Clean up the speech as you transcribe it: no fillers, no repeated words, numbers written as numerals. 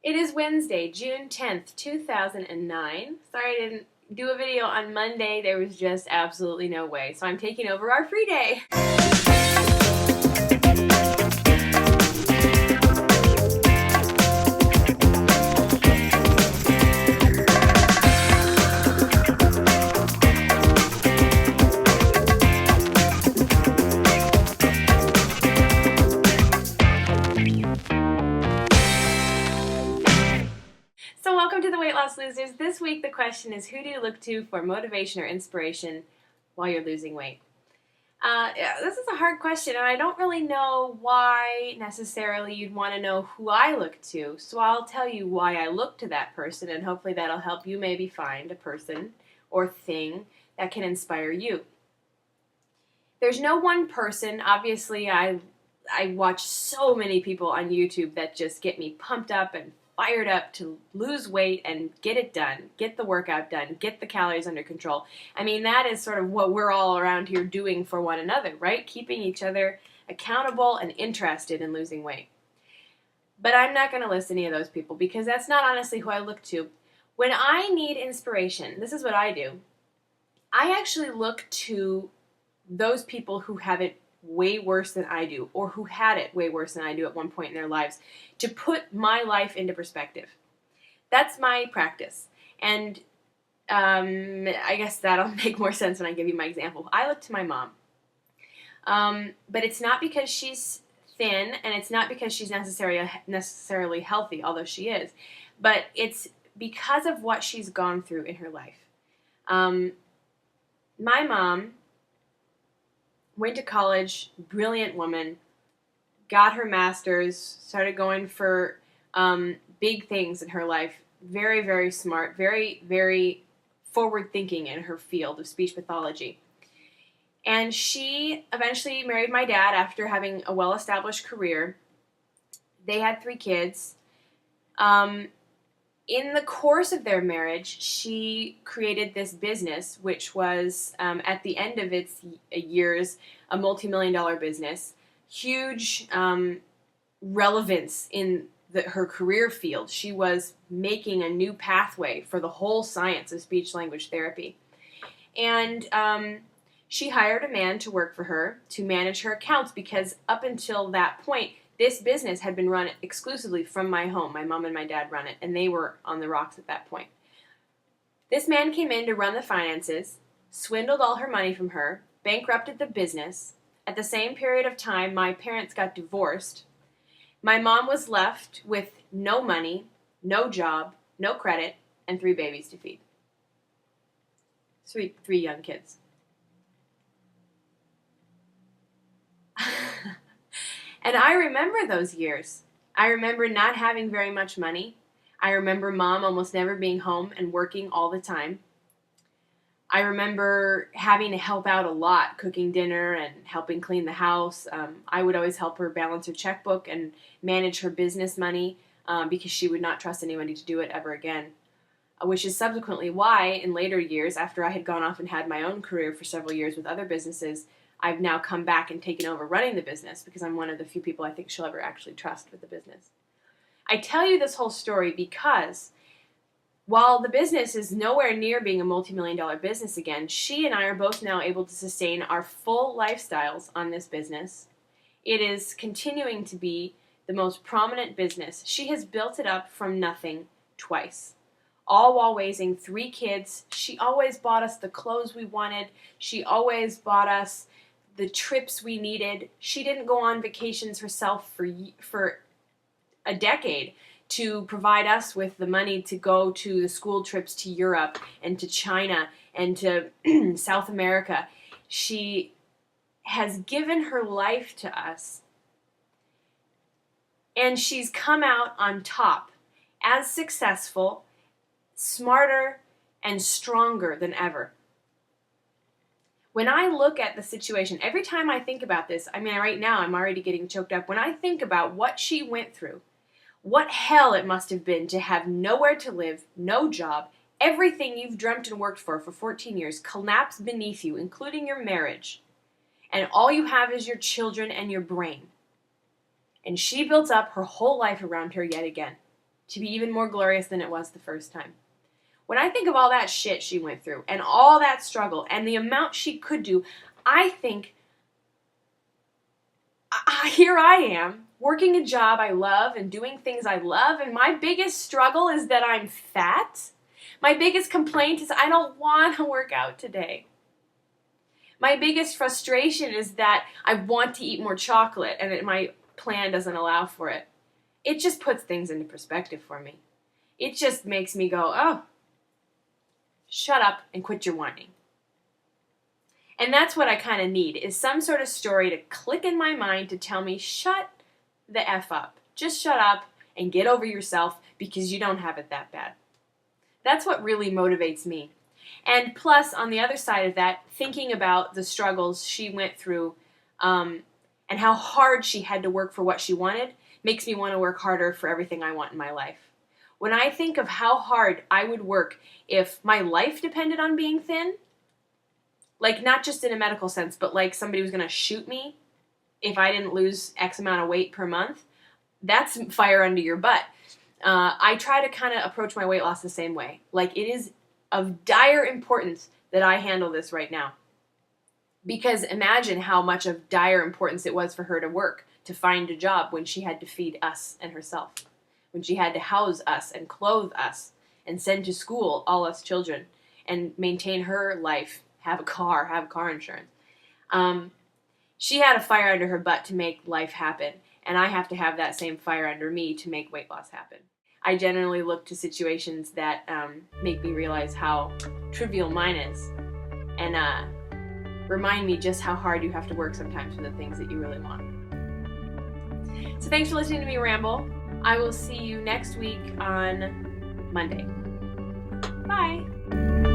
It is Wednesday, June 10th, 2009. Sorry I didn't do a video on Monday. There was just absolutely no way. So I'm taking over our free day. So welcome to the Weight Loss Losers. This week the question is, who do you look to for motivation or inspiration while you're losing weight? This is a hard question, and I don't really know why necessarily you'd want to know who I look to. So I'll tell you why I look to that person, and hopefully that'll help you maybe find a person or thing that can inspire you. There's no one person. Obviously, I watch so many people on YouTube that just get me pumped up and fired up to lose weight and get it done, get the workout done, get the calories under control. I mean, that is sort of what we're all around here doing for one another, right? Keeping each other accountable and interested in losing weight. But I'm not going to list any of those people because that's not honestly who I look to. When I need inspiration, this is what I do. I actually look to those people who have it way worse than I do, or who had it way worse than I do at one point in their lives, to put my life into perspective. That's my practice. And I guess that'll make more sense when I give you my example. I look to my mom. But it's not because she's thin, and it's not because she's necessarily healthy, although she is, but it's because of what she's gone through in her life. My mom went to college, brilliant woman, got her master's, started going for big things in her life. Very, very smart, very, very forward-thinking in her field of speech pathology. And she eventually married my dad after having a well-established career. They had 3 kids. In the course of their marriage, she created this business, which was, at the end of its years, a multi-million-dollar business. Huge relevance in her career field. She was making a new pathway for the whole science of speech-language therapy. And she hired a man to work for her to manage her accounts, because up until that point, this business had been run exclusively from my home. My mom and my dad run it, and they were on the rocks at that point. This man came in to run the finances, swindled all her money from her, bankrupted the business. At the same period of time, my parents got divorced. My mom was left with no money, no job, no credit, and 3 babies to feed. 3 young kids. And I remember those years. I remember not having very much money. I remember mom almost never being home and working all the time. I remember having to help out a lot, cooking dinner and helping clean the house. I would always help her balance her checkbook and manage her business money because she would not trust anybody to do it ever again. Which is subsequently why, in later years, after I had gone off and had my own career for several years with other businesses, I've now come back and taken over running the business, because I'm one of the few people I think she'll ever actually trust with the business. I tell you this whole story because while the business is nowhere near being a multi-million-dollar business again, she and I are both now able to sustain our full lifestyles on this business. It is continuing to be the most prominent business. She has built it up from nothing twice, all while raising 3 kids. She always bought us the clothes we wanted. She always bought us the trips we needed. She didn't go on vacations herself for a decade to provide us with the money to go to the school trips to Europe and to China and to South America. She has given her life to us, and she's come out on top as successful, smarter, and stronger than ever. When I look at the situation, every time I think about this, I mean, right now I'm already getting choked up. When I think about what she went through, what hell it must have been to have nowhere to live, no job, everything you've dreamt and worked for 14 years collapse beneath you, including your marriage, and all you have is your children and your brain. And she built up her whole life around her yet again. to be even more glorious than it was the first time. When I think of all that shit she went through and all that struggle and the amount she could do, I think, here I am, working a job I love and doing things I love, and my biggest struggle is that I'm fat. My biggest complaint is I don't want to work out today. My biggest frustration is that I want to eat more chocolate and my plan doesn't allow for it. It just puts things into perspective for me. It just makes me go, oh, shut up and quit your whining. And that's what I kind of need, is some sort of story to click in my mind to tell me, shut the F up. Just shut up and get over yourself because you don't have it that bad. That's what really motivates me. And plus, on the other side of that, thinking about the struggles she went through and how hard she had to work for what she wanted makes me want to work harder for everything I want in my life. When I think of how hard I would work if my life depended on being thin, like not just in a medical sense, but like somebody was going to shoot me if I didn't lose X amount of weight per month, that's fire under your butt. I try to kind of approach my weight loss the same way. Like, it is of dire importance that I handle this right now. Because imagine how much of dire importance it was for her to work, to find a job when she had to feed us and herself, when she had to house us and clothe us and send to school all us children and maintain her life, have car insurance. She had a fire under her butt to make life happen, and I have to have that same fire under me to make weight loss happen. I generally look to situations that make me realize how trivial mine is, and remind me just how hard you have to work sometimes for the things that you really want. So thanks for listening to me ramble. I will see you next week on Monday. Bye!